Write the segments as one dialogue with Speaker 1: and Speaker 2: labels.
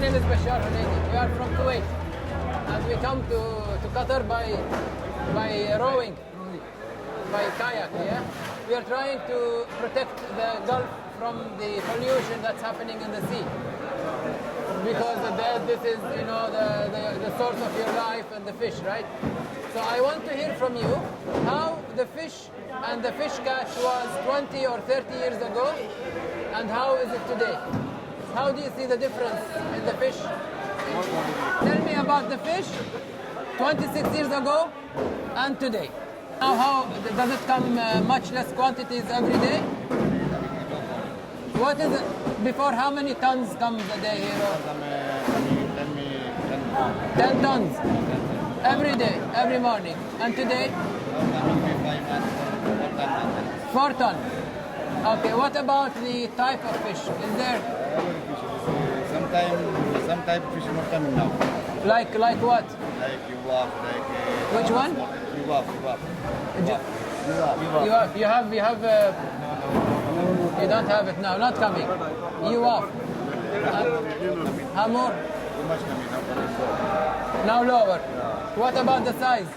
Speaker 1: name is Bashar. We are from Kuwait, and we come to Qatar by rowing, by kayak. Yeah, we are trying to protect the Gulf from the pollution that's happening in the sea, because this is, you know, the source of your life and the fish, right? So I want to hear from you how the fish and the fish catch was 20 or 30 years ago, and how is it today? How do you see the difference in the fish? Tell me about the fish 26 years ago and today. How does it come much less quantities every day? What is it? Before, how many tons comes a day here? 10 tons every day, every morning. And today? 4 tons. Okay, what about the type of fish? Is there?
Speaker 2: Some type of fish not coming now.
Speaker 1: Like what?
Speaker 2: Like yuwaf, like.
Speaker 1: Which one?
Speaker 2: Yuwaf.
Speaker 1: You have. You don't have it now. Not coming. Yuwaf. Hamur.
Speaker 2: Too much coming now.
Speaker 1: Now lower. Yeah. What about the size?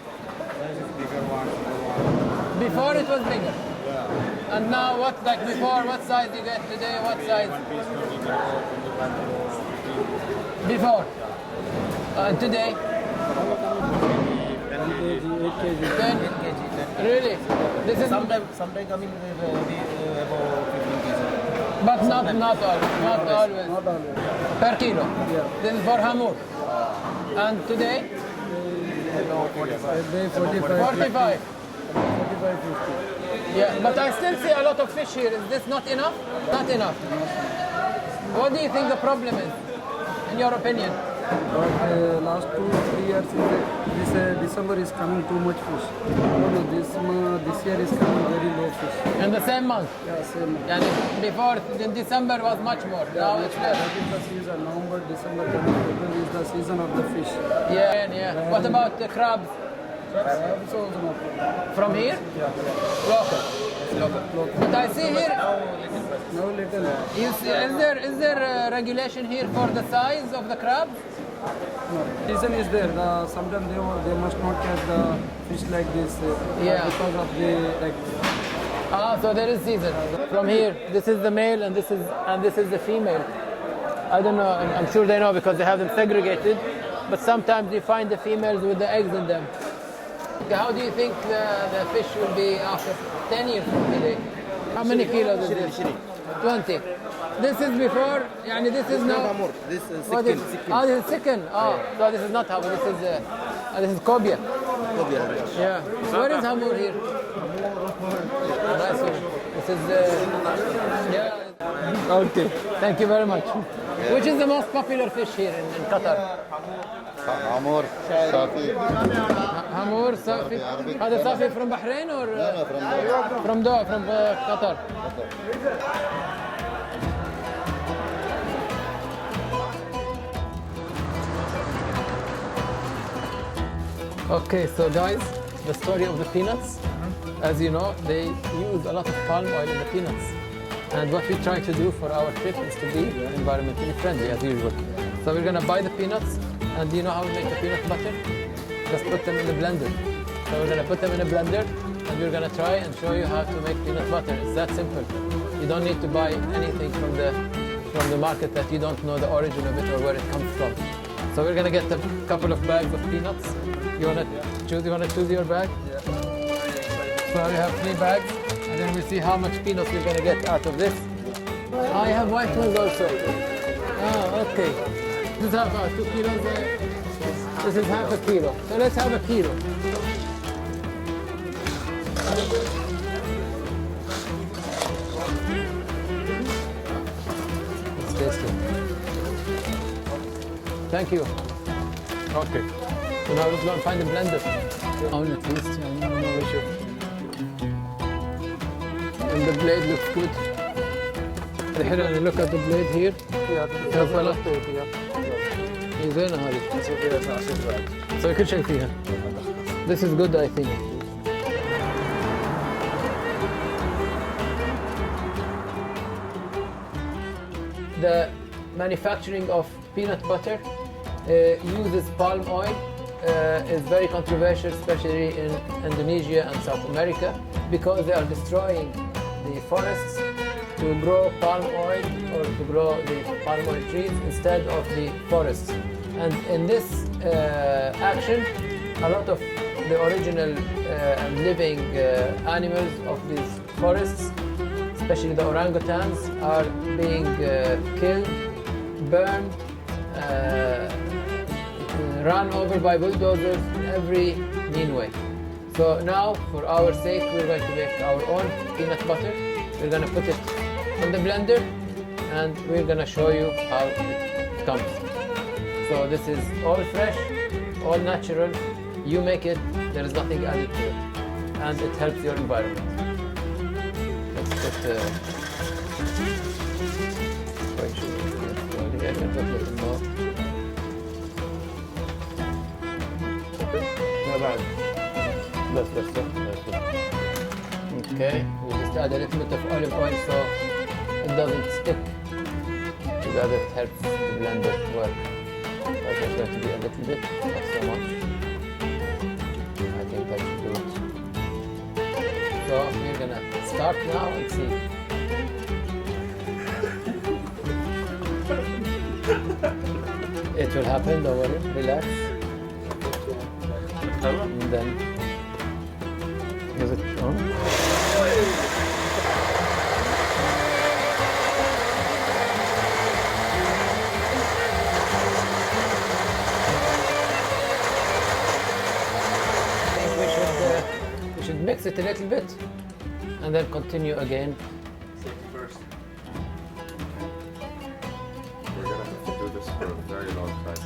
Speaker 2: Bigger one.
Speaker 1: Before it was bigger.
Speaker 2: Yeah.
Speaker 1: And now what? Like before, what size you get today? What size?
Speaker 2: One piece, 20 kilo, 25 kilo, 15.
Speaker 1: Before. Today?
Speaker 2: 10 kg, 8 kg.
Speaker 1: 10 kg. Really? This is
Speaker 2: Sometimes coming about 15 kg.
Speaker 1: But not always. Not always. Per kilo.
Speaker 3: Yeah.
Speaker 1: This is for hamur. And today? 45.
Speaker 3: 50.
Speaker 1: Yeah, but I still see a lot of fish here. Is this not enough? Not enough. What do you think the problem is, in your opinion?
Speaker 3: But last 2-3 years, this December is coming too much fish. This year is coming very low fish.
Speaker 1: In the same month?
Speaker 3: Yeah, same.
Speaker 1: And before, in December was much more. Now it's less.
Speaker 3: That is the season. November, December, January is the season of the fish.
Speaker 1: Yeah. What about the crabs?
Speaker 3: Crabs also not.
Speaker 1: From here?
Speaker 3: Yeah.
Speaker 1: Local. But I see here,
Speaker 3: No little.
Speaker 1: is there a regulation here for the size of the crab?
Speaker 3: No. Season is there. Sometimes they must not catch the fish like this.
Speaker 1: Yeah.
Speaker 3: Because of the
Speaker 1: So there is season. From here, this is the male and this is the female. I don't know. I'm sure they know because they have them segregated. But sometimes you find the females with the eggs in them. How do you think the fish will be after 10 years from today? How many kilos is this? 20. This is before, this is now.
Speaker 2: This is
Speaker 1: What is? This is chicken. So this is not hamur. This is cobia. Yeah. Where is hamur here? Nice one. This is. Yeah. Okay. Thank you very much. Which is the most popular fish here in Qatar?
Speaker 2: Hamur, safi.
Speaker 1: Hamur, safi. هذا safi from Bahrain or?
Speaker 2: No,
Speaker 1: From Doha, from Qatar. Okay, so guys, the story of the peanuts. As you know, they use a lot of palm oil in the peanuts. And what we try to do for our trip is to be environmentally friendly, as usual. So we're gonna buy the peanuts, and do you know how we make the peanut butter? Just put them in the blender. So we're gonna put them in a blender, and we're gonna try and show you how to make peanut butter. It's that simple. You don't need to buy anything from the market that you don't know the origin of it or where it comes from. So we're gonna get a couple of bags of peanuts. You wanna choose your bag?
Speaker 3: Yeah.
Speaker 1: So we have 3 bags, and then we see how much peanuts we're gonna get out of this. I have white ones also. Okay. This is half 2 kilos. This is half a kilo. So let's have a kilo. It's tasty. Thank you. Okay. So now let's go and find the blender. I want to taste. I don't know which one. And the blade looks good. الحين look at the blade here. هي زينة هذه. تسوي كل شيء فيها. This is good, I think. manufacturing of peanut butter uses palm oil is very controversial, especially in Indonesia and South America, because they are destroying the forests to grow palm oil or to grow the palm oil trees instead of the forests. And in this action, a lot of the original and living animals of these forests, especially the orangutans, are being killed, burned, run over by bulldozers in every mean way. So now, for our sake, we're going to make our own peanut butter. We're going to put it in the blender, and we're going to show you how it comes. So this is all fresh, all natural. You make it, there is nothing added to it, and it helps your environment. Let's put Okay, we just add a little bit of olive oil so it doesn't stick together. It helps the blender work. But there's going to be a little bit, not so much. I think that should do it. So we're gonna start now and see. It will happen, don't worry, relax. And then, is it on? We should mix it a little bit and then continue again.
Speaker 2: Safety first. We're gonna have to do this for a very long time.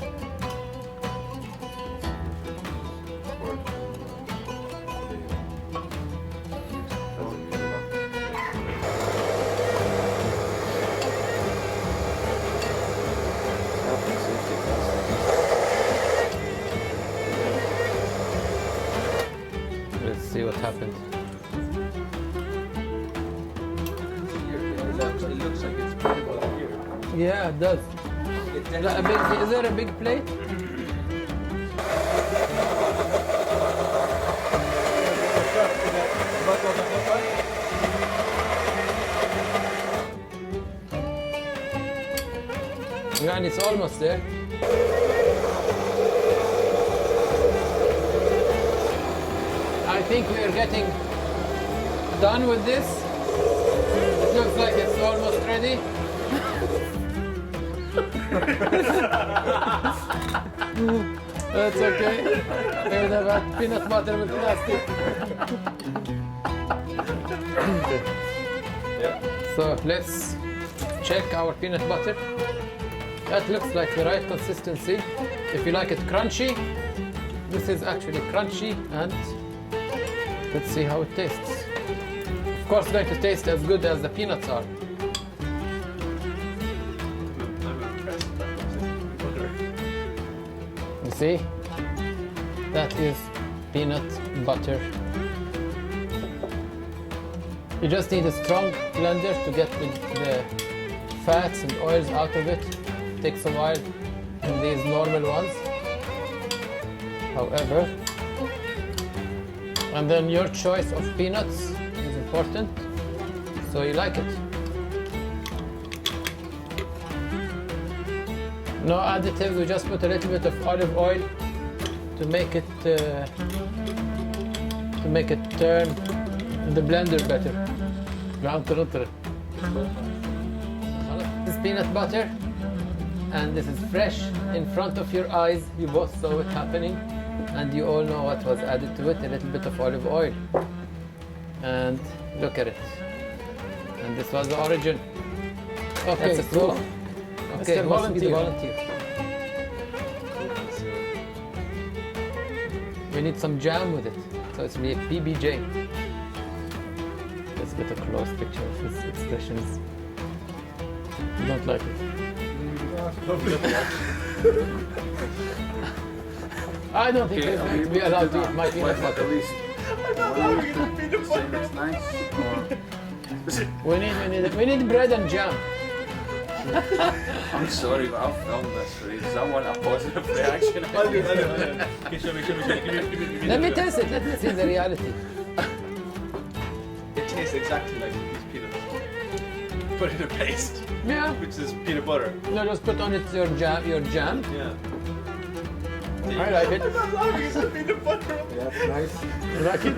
Speaker 1: Let's see what happens.
Speaker 4: It looks like it's pretty well here.
Speaker 1: Yeah, it does. Is there a big plate? Yeah, and it's almost there. I think we are getting done with this. It looks like it's almost ready. That's okay. We would have had peanut butter with plastic. So let's check our peanut butter. That looks like the right consistency. If you like it crunchy, this is actually crunchy, and let's see how it tastes. Of course, it's going to taste as good as the peanuts are. You see? That is peanut butter. You just need a strong blender to get the fats and oils out of it. It takes a while in these normal ones. However, and then your choice of peanuts is important, so you like it. No additives, we just put a little bit of olive oil to make it turn in the blender better. This is peanut butter, and this is fresh in front of your eyes. You both saw it happening, and you all know what was added to it, a little bit of olive oil. And look at it. And this was the origin. Okay,
Speaker 4: That's a
Speaker 1: so,
Speaker 4: tool.
Speaker 1: okay,
Speaker 4: Mr.
Speaker 1: who wants to be the
Speaker 4: Volunteer.
Speaker 1: volunteer? We need some jam with it, so it's be a PBJ. Let's get a close picture of his expressions. You don't like it? I don't think he's going to be allowed to eat my peanut
Speaker 2: At
Speaker 1: butter.
Speaker 2: least. Say it's nice. Or
Speaker 1: We need bread and jam.
Speaker 2: I'm sorry, but I've filmed this for ages. I want a positive reaction.
Speaker 4: Okay, show me. Give me
Speaker 1: Let me
Speaker 4: the-
Speaker 1: taste it. Let me see the reality.
Speaker 4: It tastes exactly like these peanuts. Put in a paste,
Speaker 1: Yeah.
Speaker 4: which is peanut butter.
Speaker 1: No, just put on it your jam.
Speaker 4: Yeah.
Speaker 1: I like it.
Speaker 4: I'm not laughing, it's peanut butter.
Speaker 3: Yeah, nice.
Speaker 1: You like it?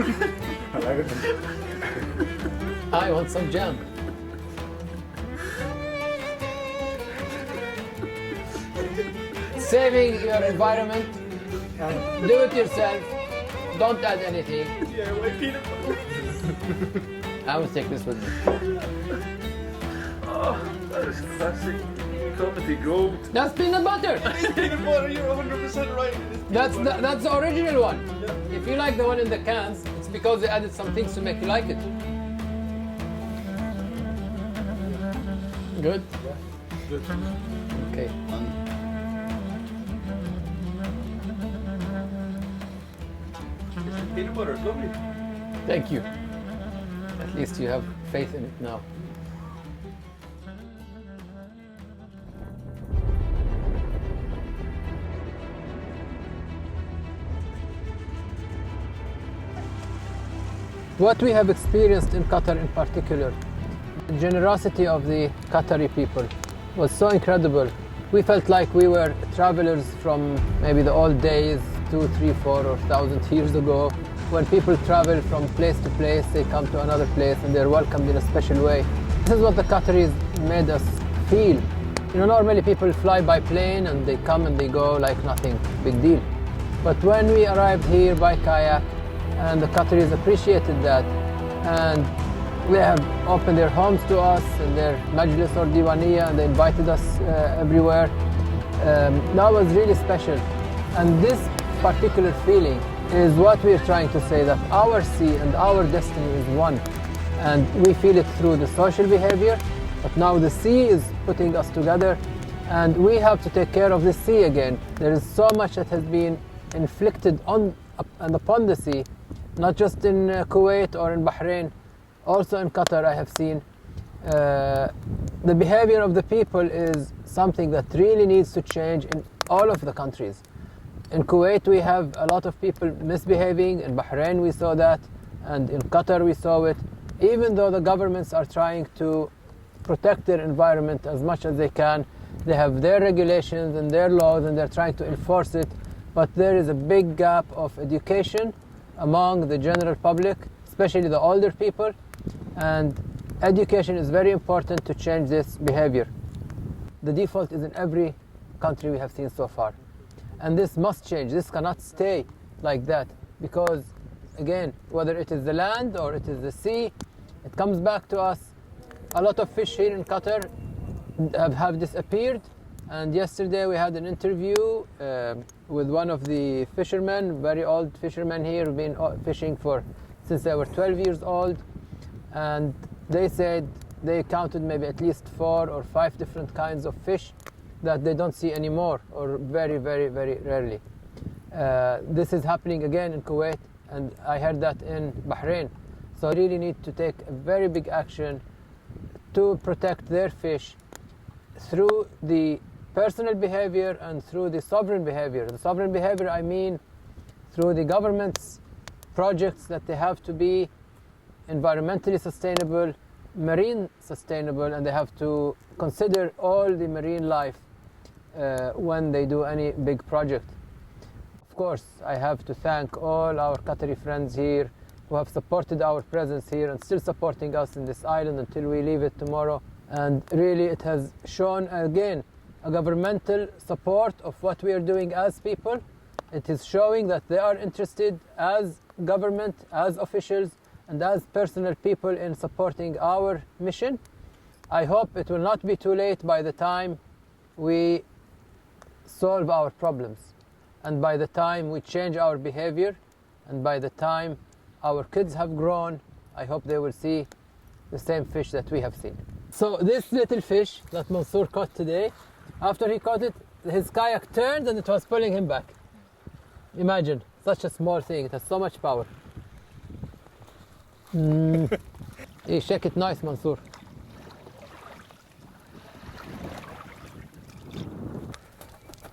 Speaker 3: I like it.
Speaker 1: I want some jam. Saving your environment. Do it yourself. Don't add anything.
Speaker 4: Yeah, white peanut butter.
Speaker 1: I will take this with me.
Speaker 2: Oh, that is classic comedy gold.
Speaker 1: That's peanut butter.
Speaker 4: It's peanut butter, you're 100% right. It is peanut butter.
Speaker 1: That's the original one. If you like the one in the cans, it's because they added some things to make you like it. Good?
Speaker 3: Good.
Speaker 1: Okay.
Speaker 4: Peanut butter, it's lovely.
Speaker 1: Thank you. At least you have faith in it now. What we have experienced in Qatar in particular, the generosity of the Qatari people was so incredible. We felt like we were travelers from maybe the old days, 2, 3, 4 or 1,000 years ago. When people travel from place to place, they come to another place and they're welcomed in a special way. This is what the Qataris made us feel. You know, normally people fly by plane and they come and they go like nothing, big deal. But when we arrived here by kayak, and the Qataris appreciated that, and they have opened their homes to us and their majlis or diwaniya, and they invited us everywhere. That was really special. And this particular feeling is what we're trying to say, that our sea and our destiny is one. And we feel it through the social behavior, but now the sea is putting us together, and we have to take care of the sea again. There is so much that has been inflicted on and upon the sea, not just in Kuwait or in Bahrain, also in Qatar I have seen. The behavior of the people is something that really needs to change in all of the countries. In Kuwait we have a lot of people misbehaving, in Bahrain we saw that, and in Qatar we saw it. Even though the governments are trying to protect their environment as much as they can, they have their regulations and their laws and they're trying to enforce it, but there is a big gap of education among the general public, especially the older people, and education is very important to change this behavior. The default is in every country we have seen so far, and this must change. This cannot stay like that, because again, whether it is the land or it is the sea, it comes back to us. A lot of fish here in Qatar have disappeared, and yesterday we had an interview with one of the fishermen, very old fishermen here, who've been fishing since they were 12 years old, and they said they counted maybe at least 4 or 5 different kinds of fish that they don't see anymore, or very, very, very rarely. This is happening again in Kuwait, and I heard that in Bahrain. So I really need to take a very big action to protect their fish through the personal behavior and through the sovereign behavior. The sovereign behavior, I mean through the government's projects that they have to be environmentally sustainable, marine sustainable, and they have to consider all the marine life when they do any big project. Of course, I have to thank all our Qatari friends here who have supported our presence here and still supporting us in this island until we leave it tomorrow. And really it has shown again a governmental support of what we are doing as people. It is showing that they are interested as government, as officials, and as personal people in supporting our mission. I hope it will not be too late by the time we solve our problems, and by the time we change our behavior, and by the time our kids have grown, I hope they will see the same fish that we have seen. So this little fish that Mansour caught today, after he caught it, his kayak turned and it was pulling him back. Imagine, such a small thing, it has so much power. You shake it nice, Mansour.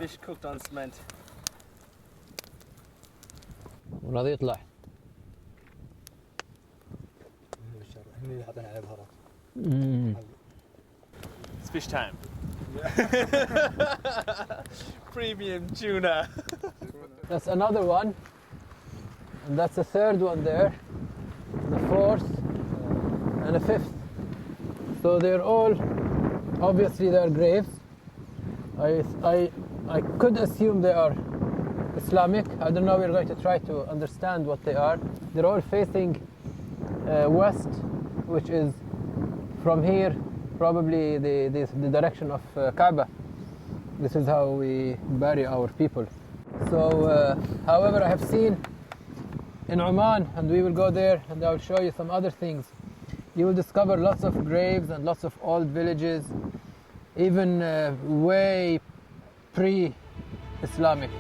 Speaker 2: Fish cooked on cement.
Speaker 1: راضي يطلع.
Speaker 2: It's fish time. Premium tuna.
Speaker 1: That's another one. And that's a third one there. And a fourth. And a fifth. So they're all, obviously they're graves. I could assume they are Islamic. I don't know, we're going to try to understand what they are. They're all facing west, which is from here, probably the direction of Kaaba. This is how we bury our people. So, however, I have seen in Oman, and we will go there and I will show you some other things. You will discover lots of graves and lots of old villages, even way pre-Islamic.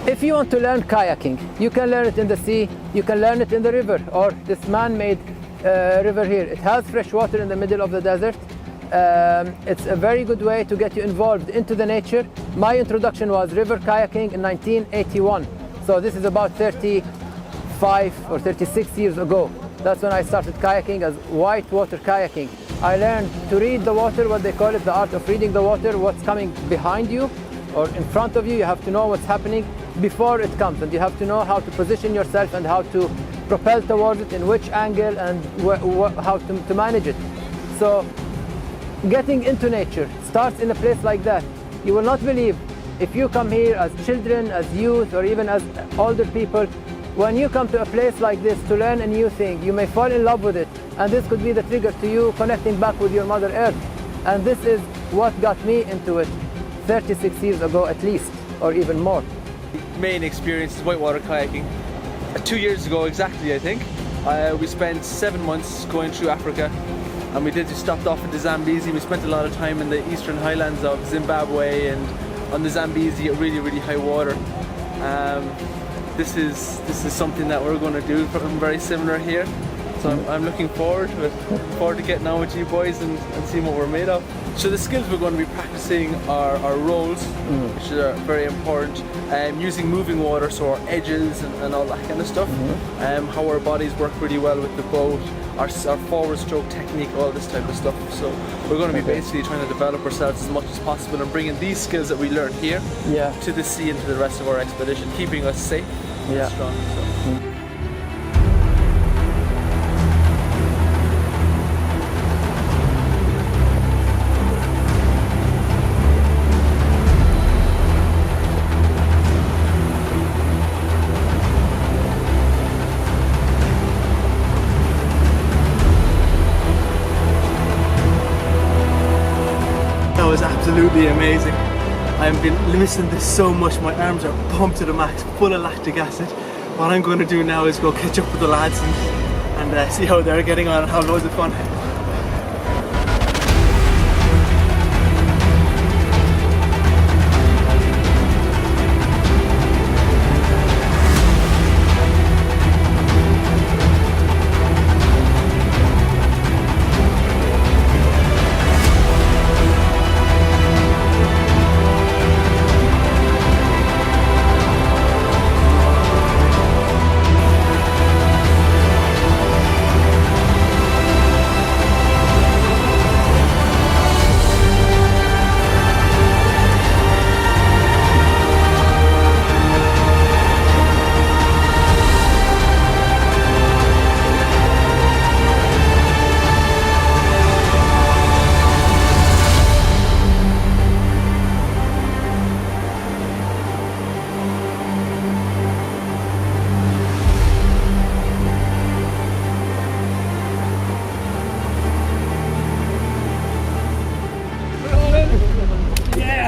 Speaker 1: If you want to learn kayaking, you can learn it in the sea, you can learn it in the river, or this man-made river here. It has fresh water in the middle of the desert. It's a very good way to get you involved into the nature. My introduction was river kayaking in 1981. So this is about 35 or 36 years ago. That's when I started kayaking as whitewater kayaking. I learned to read the water, what they call it, the art of reading the water, what's coming behind you or in front of you. You have to know what's happening before it comes, and you have to know how to position yourself and how to propel towards it, in which angle, and how to manage it. So getting into nature starts in a place like that. You will not believe, if you come here as children, as youth, or even as older people, when you come to a place like this to learn a new thing, you may fall in love with it, and this could be the trigger to you connecting back with your Mother Earth. And this is what got me into it 36 years ago at least, or even more.
Speaker 2: Main experience is whitewater kayaking. 2 years ago exactly, I think. We spent 7 months going through Africa, and we stopped off at the Zambezi. We spent a lot of time in the eastern highlands of Zimbabwe and on the Zambezi at really, really high water. This is something that we're going to do, something very similar here. So I'm looking forward to it. Looking forward to getting on with you boys and seeing what we're made of. So the skills we're going to be practicing are rolls, which are very important, using moving water, so our edges and all that kind of stuff, how our bodies work really well with the boat, our forward stroke technique, all this type of stuff. So we're going to be basically trying to develop ourselves as much as possible and bringing these skills that we learn here to the sea and to the rest of our expedition, keeping us safe and strong. So.
Speaker 5: That was absolutely amazing. I've been missing this so much. My arms are pumped to the max, full of lactic acid. What I'm going to do now is go catch up with the lads and see how they're getting on and have loads of fun.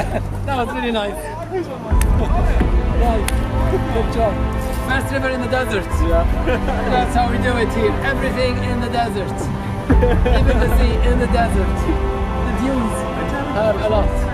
Speaker 1: That was really nice. Nice. Good job. First river in the desert.
Speaker 2: Yeah.
Speaker 1: That's how we do it here. Everything in the desert. Even the sea in the desert. The dunes have a lot.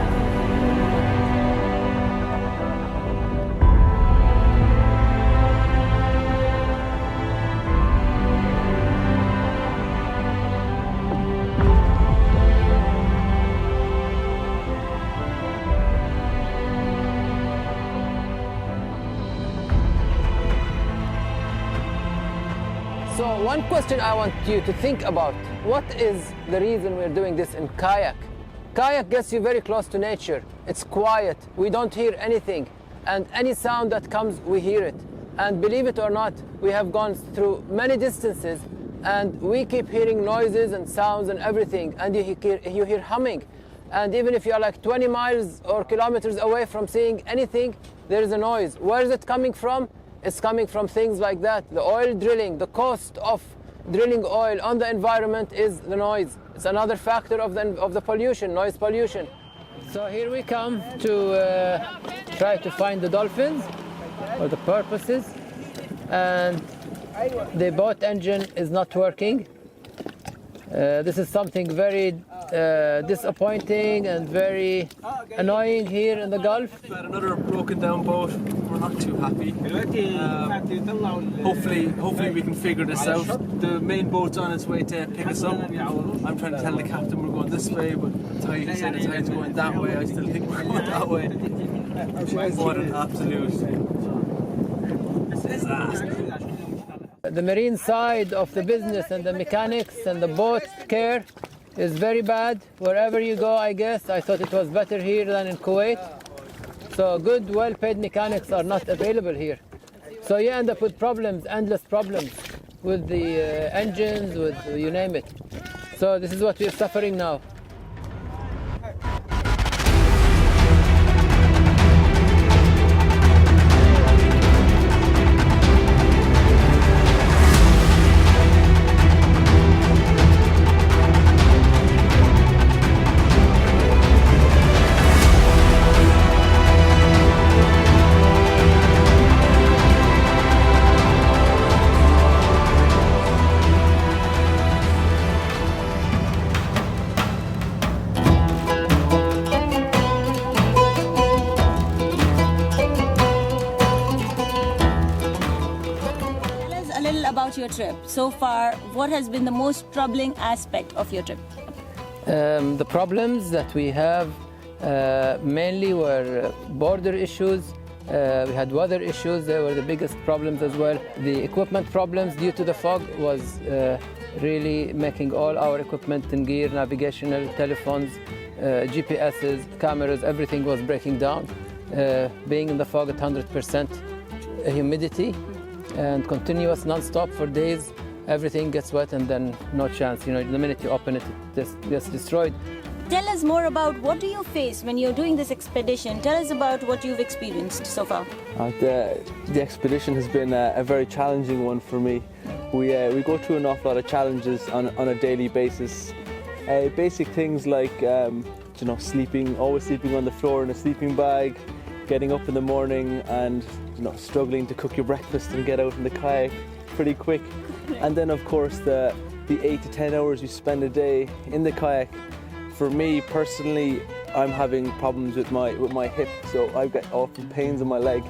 Speaker 1: So one question I want you to think about, what is the reason we're doing this in kayak? Kayak gets you very close to nature. It's quiet, we don't hear anything, and any sound that comes, we hear it. And believe it or not, we have gone through many distances and we keep hearing noises and sounds and everything, and you hear humming. And even if you're like 20 miles or kilometers away from seeing anything, there is a noise. Where is it coming from? It's coming from things like that. The oil drilling, the cost of drilling oil on the environment is the noise. It's another factor of the pollution, noise pollution. So here we come to try to find the dolphins or the porpoises, and the boat engine is not working. This is something very disappointing and very annoying here in the Gulf.
Speaker 5: We've had another broken down boat. We're not too happy. Hopefully we can figure this out. The main boat's on its way to pick us up. I'm trying to tell the captain we're going this way, but he said the tide's going that way. I still think we're going that way. What an absolute disaster.
Speaker 1: The marine side of the business and the mechanics and the boat care is very bad wherever you go, I guess. I thought it was better here than in Kuwait. So good, well-paid mechanics are not available here. So you end up with problems, endless problems with the engines, with you name it. So this is what we're suffering now.
Speaker 6: Your trip so far, what has been the most troubling aspect of your trip?
Speaker 1: The problems that we have mainly were border issues. We had weather issues, they were the biggest problems as well. The equipment problems due to the fog was really making all our equipment and gear, navigational, telephones, GPSs, cameras, everything was breaking down. Being in the fog at 100% humidity and continuous non-stop for days, everything gets wet and then no chance. You know, the minute you open it, it gets destroyed.
Speaker 6: Tell us more about what do you face when you're doing this expedition. Tell us about what you've experienced so far.
Speaker 2: The expedition has been a very challenging one for me. We go through an awful lot of challenges on a daily basis. Basic things like always sleeping on the floor in a sleeping bag, getting up in the morning and struggling to cook your breakfast and get out in the kayak pretty quick. And then of course the 8 to 10 hours you spend a day in the kayak. For me personally, I'm having problems with my hip, so I've got awful pains in my leg.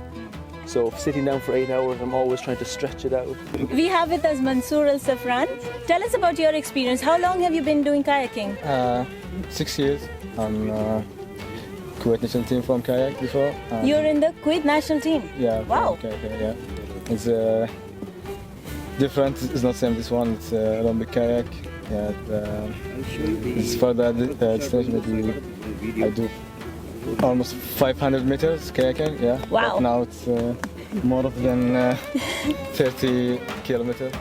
Speaker 2: So sitting down for 8 hours, I'm always trying to stretch it out.
Speaker 6: We have with us Mansour Al Safran. Tell us about your experience. How long have you been doing kayaking?
Speaker 7: 6 years. I'm Kuwait national team from Kayak before.
Speaker 6: You're in the Kuwait national team?
Speaker 7: Yeah.
Speaker 6: Wow.
Speaker 7: Kayak, yeah. It's different. It's not the same this one. It's Olympic kayak. Yeah. It's for the destination that I do almost 500 meters kayaking. Yeah.
Speaker 6: Wow.
Speaker 7: But now it's more than 30 kilometers.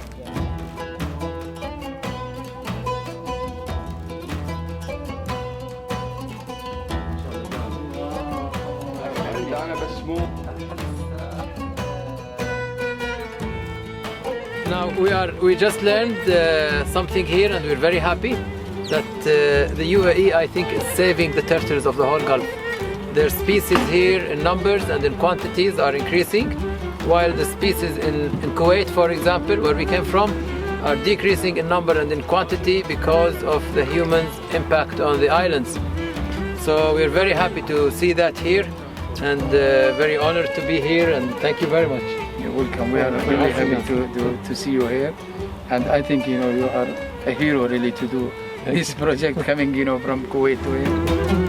Speaker 1: Now we just learned something here, and we're very happy that the UAE, I think, is saving the turtles of the whole Gulf. their species here in numbers and in quantities are increasing, while the species in Kuwait, for example, where we came from, are decreasing in number and in quantity because of the humans' impact on the islands. So we're very happy to see that here, and very honored to be here, and thank you very much.
Speaker 8: You're welcome. We are really happy to see you here, and I think you are a hero really to do this project coming from Kuwait to here.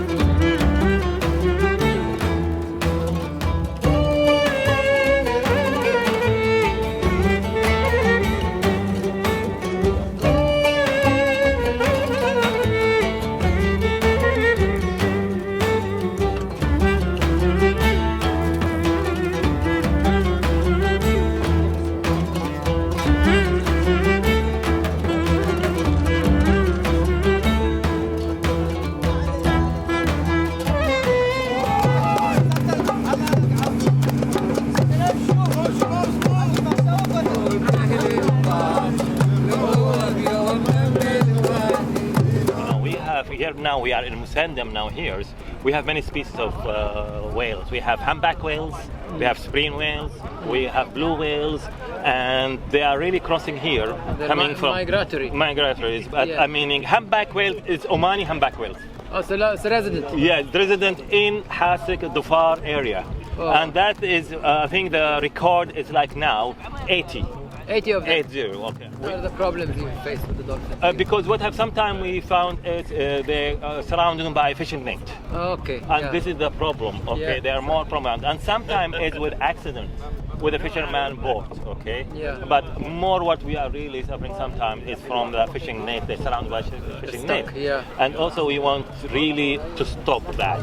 Speaker 9: Now we are in Musandam now here. We have many species of whales. We have humpback whales, we have spring whales, we have blue whales, and they are really crossing here.
Speaker 1: They're
Speaker 9: coming from migratories. But I mean, humpback whale is Omani humpback whales.
Speaker 1: Oh, so it's a resident?
Speaker 9: Yeah, resident in Hasik, Dhofar area.
Speaker 1: Oh.
Speaker 9: And that is, I think the record is like now 80.
Speaker 1: 80 of them?
Speaker 9: 80, okay.
Speaker 1: What are the problems you face with the dolphins?
Speaker 9: Because what have sometimes we found is they are surrounded by fishing net.
Speaker 1: Okay.
Speaker 9: And this is the problem, okay?
Speaker 1: Yeah.
Speaker 9: There are more problems. And sometimes it's with accident, with a fisherman boat, okay?
Speaker 1: Yeah.
Speaker 9: But more what we are really suffering sometimes is from the fishing net. They're surrounded by fishing net.
Speaker 1: Yeah.
Speaker 9: And also we want really to stop that.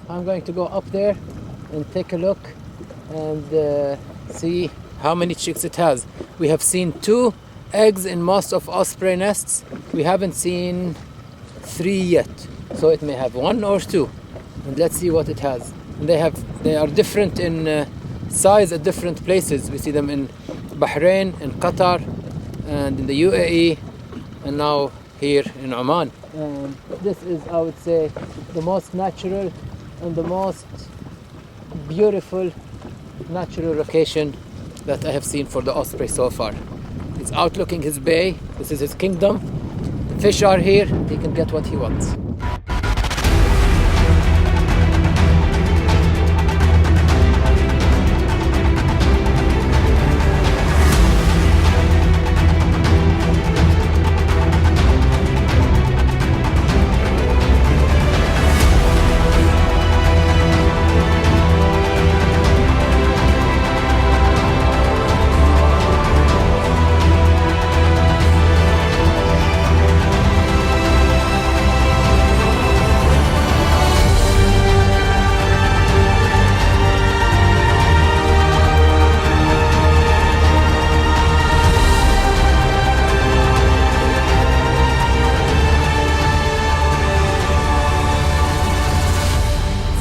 Speaker 1: I'm going to go up there and take a look and see how many chicks it has. We have seen 2 eggs in most of osprey nests. We haven't seen 3 yet, so it may have 1 or 2. And let's see what it has. And they are different in size at different places. We see them in Bahrain, in Qatar, and in the UAE, and now here in Oman. And this is, I would say, the most natural and the most beautiful natural location that I have seen for the osprey so far. He's outlooking his bay. This is his kingdom. The fish are here. He can get what he wants.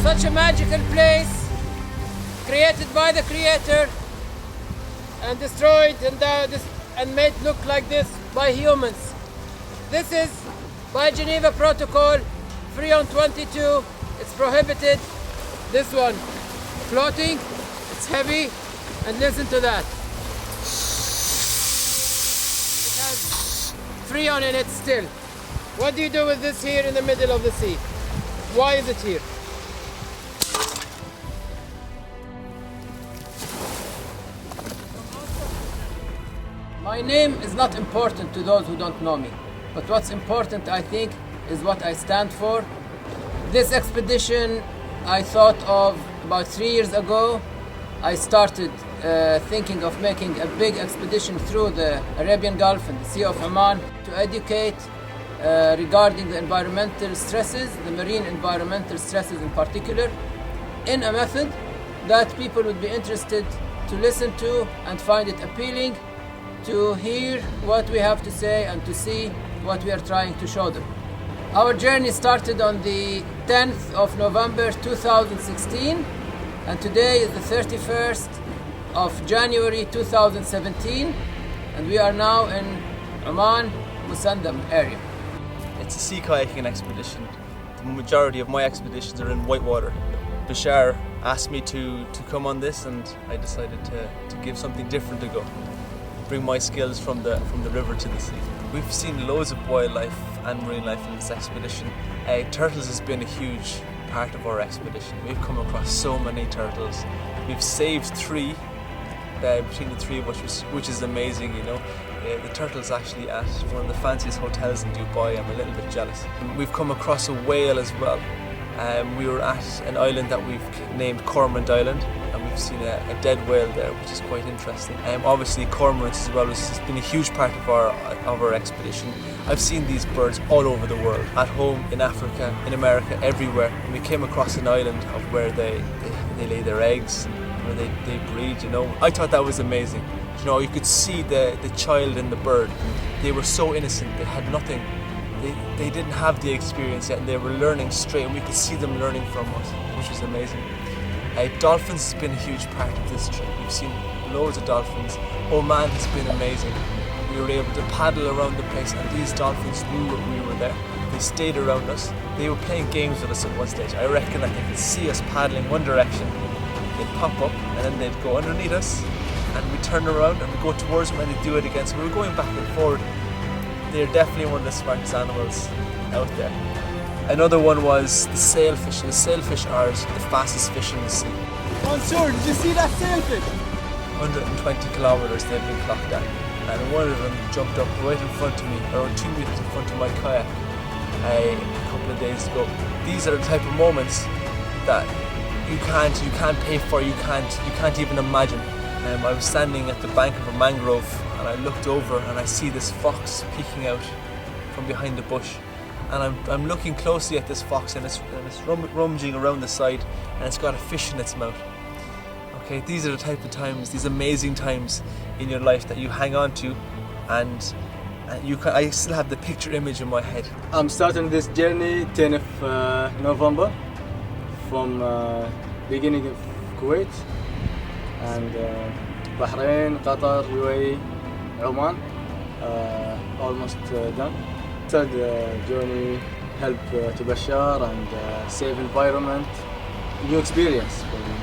Speaker 1: Such a magical place, created by the Creator and destroyed and made look like this by humans. This is by Geneva Protocol, Freon 22. It's prohibited. This one, floating, it's heavy, and listen to that. It has Freon in it still. What do you do with this here in the middle of the sea? Why is it here? My name is not important to those who don't know me, but what's important, I think, is what I stand for. This expedition I thought of about 3 years ago. I started thinking of making a big expedition through the Arabian Gulf and the Sea of Oman to educate regarding the environmental stresses, the marine environmental stresses in particular, in a method that people would be interested to listen to and find it appealing, to hear what we have to say and to see what we are trying to show them. Our journey started on the 10th of November 2016, and today is the 31st of January 2017, and we are now in Oman, Musandam area.
Speaker 2: It's a sea kayaking expedition. The majority of my expeditions are in Whitewater. Bashar asked me to come on this, and I decided to give something different a go. Bring my skills from the river to the sea. We've seen loads of wildlife and marine life in this expedition. Turtles has been a huge part of our expedition. We've come across so many turtles. We've saved 3 between the 3 of us, which is amazing, you know. The turtle's actually at one of the fanciest hotels in Dubai. I'm a little bit jealous. We've come across a whale as well. We were at an island that we've named Cormorant Island, and we've seen a dead whale there, which is quite interesting. Obviously Cormorants as well has been a huge part of our expedition. I've seen these birds all over the world, at home, in Africa, in America, everywhere. And we came across an island of where they lay their eggs, where they breed, you know. I thought that was amazing. You know, you could see the child in the bird. They were so innocent, they had nothing. They didn't have the experience yet, and they were learning straight, and we could see them learning from us, which was amazing. Dolphins has been a huge part of this trip. We've seen loads of dolphins. Oman has been amazing. We were able to paddle around the place, and these dolphins knew that we were there. They stayed around us. They were playing games with us at one stage. I reckon that they could see us paddling one direction. They'd pop up, and then they'd go underneath us, and we'd turn around and we'd go towards them, and they'd do it again. So we were going back and forward. They're definitely one of the smartest animals out there. Another one was the sailfish. The sailfish are the fastest fish in the sea.
Speaker 5: Mansour, did you see that sailfish?
Speaker 2: 120 kilometers they've been clocked at, and one of them jumped up right in front of me, around 2 meters in front of my kayak a couple of days ago. These are the type of moments that you can't pay for, you can't even imagine. I was standing at the bank of a mangrove, and I looked over and I see this fox peeking out from behind the bush, and I'm looking closely at this fox, and it's rummaging around the side, and it's got a fish in its mouth. Okay, these are the type of times, these amazing times in your life that you hang on to, and I still have the picture image in my head.
Speaker 7: I'm starting this journey 10th of November from beginning of Kuwait and Bahrain, Qatar, UAE, Oman, almost done. Third journey help to Bashar and save environment, new experience for me.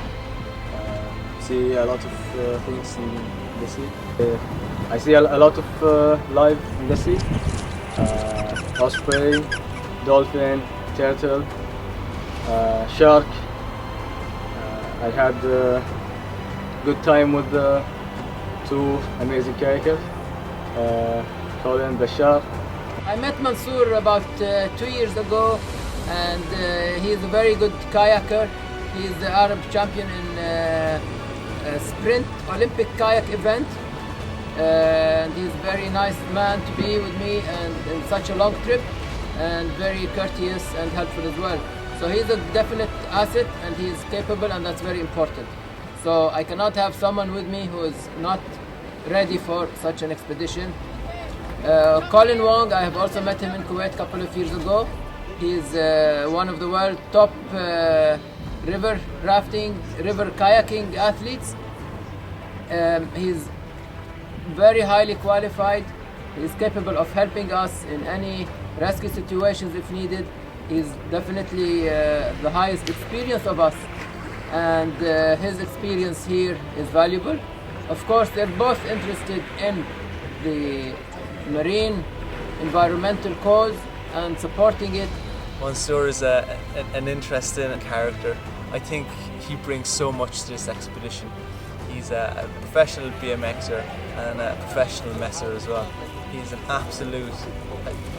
Speaker 7: See a lot of things in the sea. I see a lot of life in the sea. Osprey, Dolphin, turtle, shark. I had good time with the 2 amazing kayakers, Colin, Bashar.
Speaker 1: I met Mansour about 2 years ago, and he is a very good kayaker. He is the Arab champion in a sprint Olympic kayak event, and he's a very nice man to be with me and in such a long trip, and very courteous and helpful as well. So he's a definite asset, and he's capable, and that's very important. So I cannot have someone with me who is not ready for such an expedition. Colin Wong, I have also met him in Kuwait a couple of years ago. He's one of the world's top river rafting, river kayaking athletes. He's very highly qualified. He's capable of helping us in any rescue situations if needed. He's definitely the highest experience of us, and his experience here is valuable. Of course, they're both interested in the marine environmental cause and supporting it.
Speaker 2: Mansour is an interesting character. I think he brings so much to this expedition. He's a professional BMXer and a professional messer as well. He's an absolute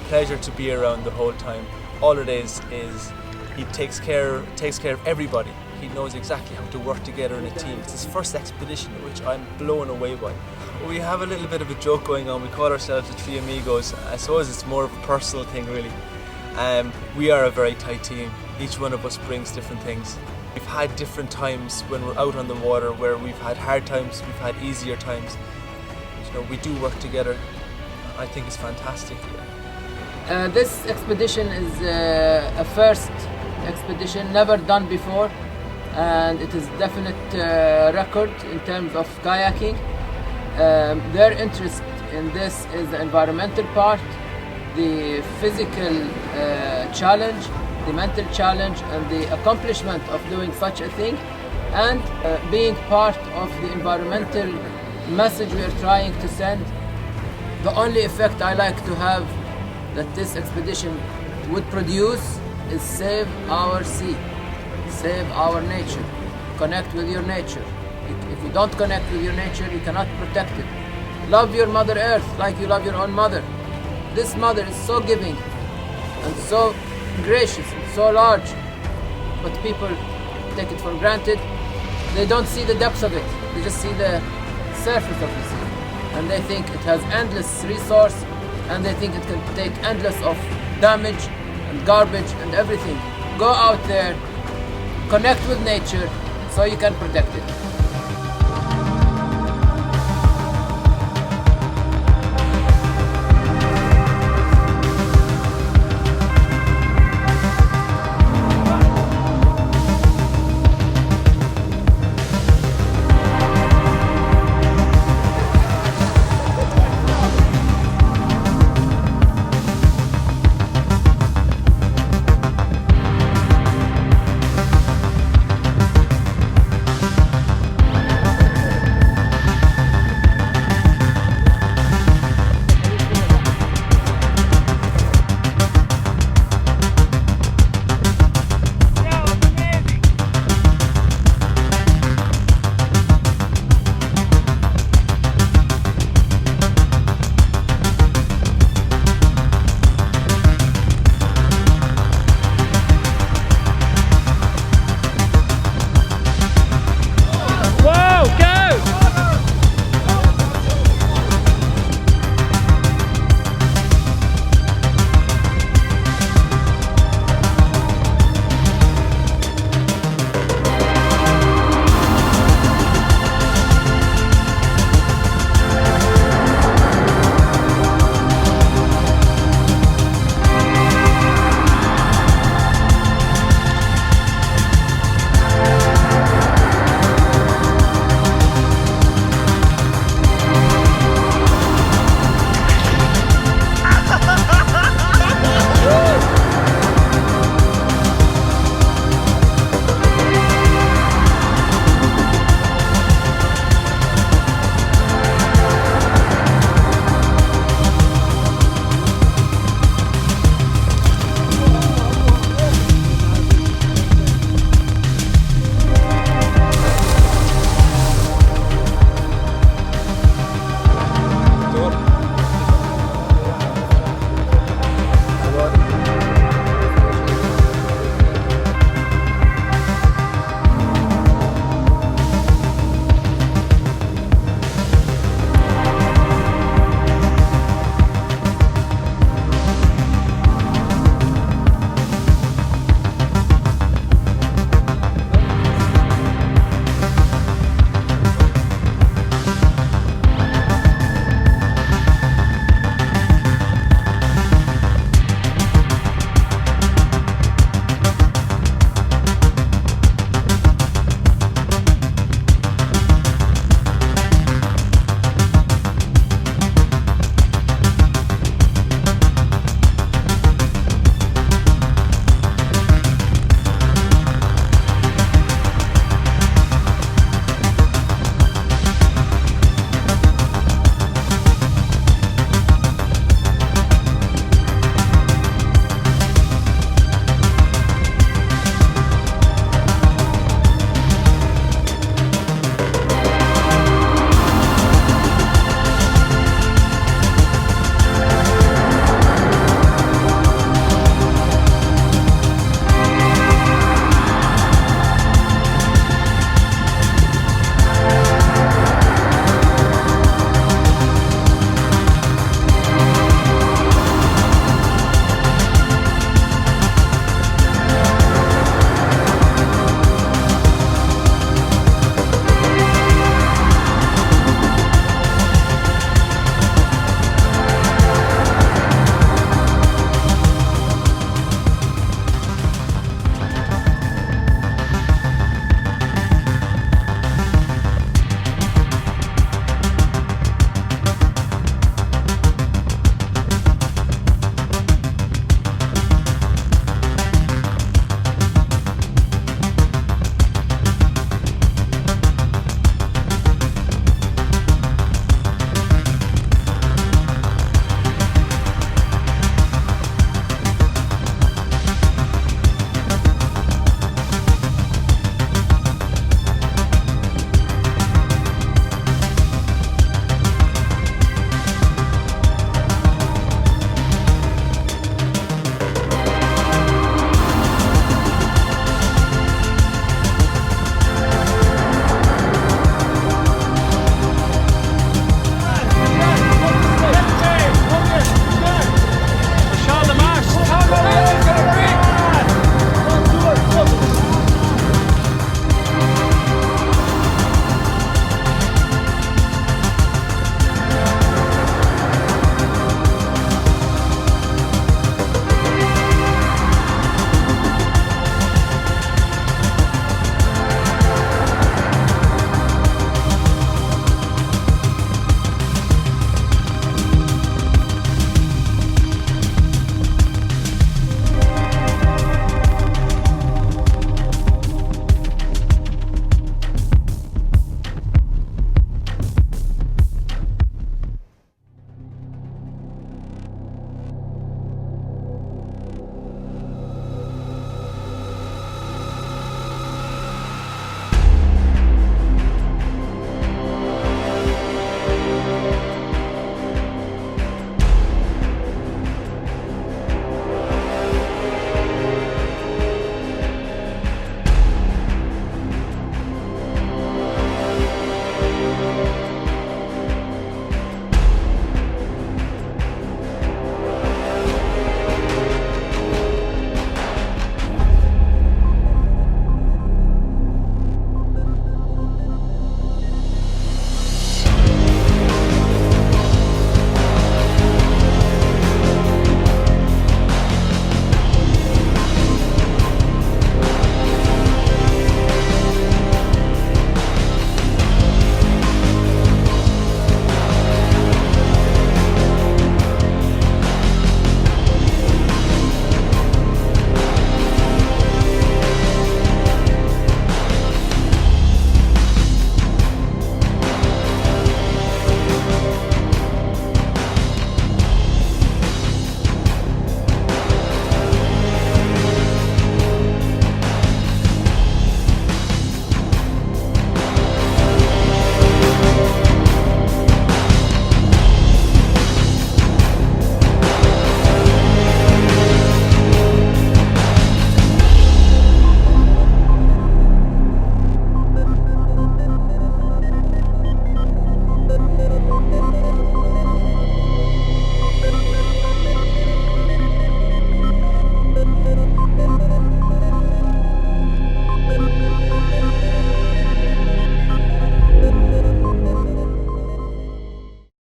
Speaker 2: pleasure to be around the whole time. All it is he takes care of everybody. He knows exactly how to work together in a team. It's his first expedition, which I'm blown away by. We have a little bit of a joke going on. We call ourselves the Three Amigos. I suppose it's more of a personal thing, really. We are a very tight team. Each one of us brings different things. We've had different times when we're out on the water where we've had hard times, we've had easier times. You know, we do work together. I think it's fantastic. This
Speaker 1: expedition is a first expedition, never done before, and it is definite record in terms of kayaking. Their interest in this is the environmental part, the physical challenge, the mental challenge, and the accomplishment of doing such a thing, and being part of the environmental message we are trying to send. The only effect I like to have that this expedition would produce is save our sea, save our nature, connect with your nature. If you don't connect with your nature, you cannot protect it. Love your Mother Earth like you love your own mother. This mother is so giving and so gracious and so large, but people take it for granted. They don't see the depths of it. They just see the surface of the sea, and they think it has endless resource, and they think it can take endless of damage and garbage and everything. Go out there, connect with nature so you can protect it.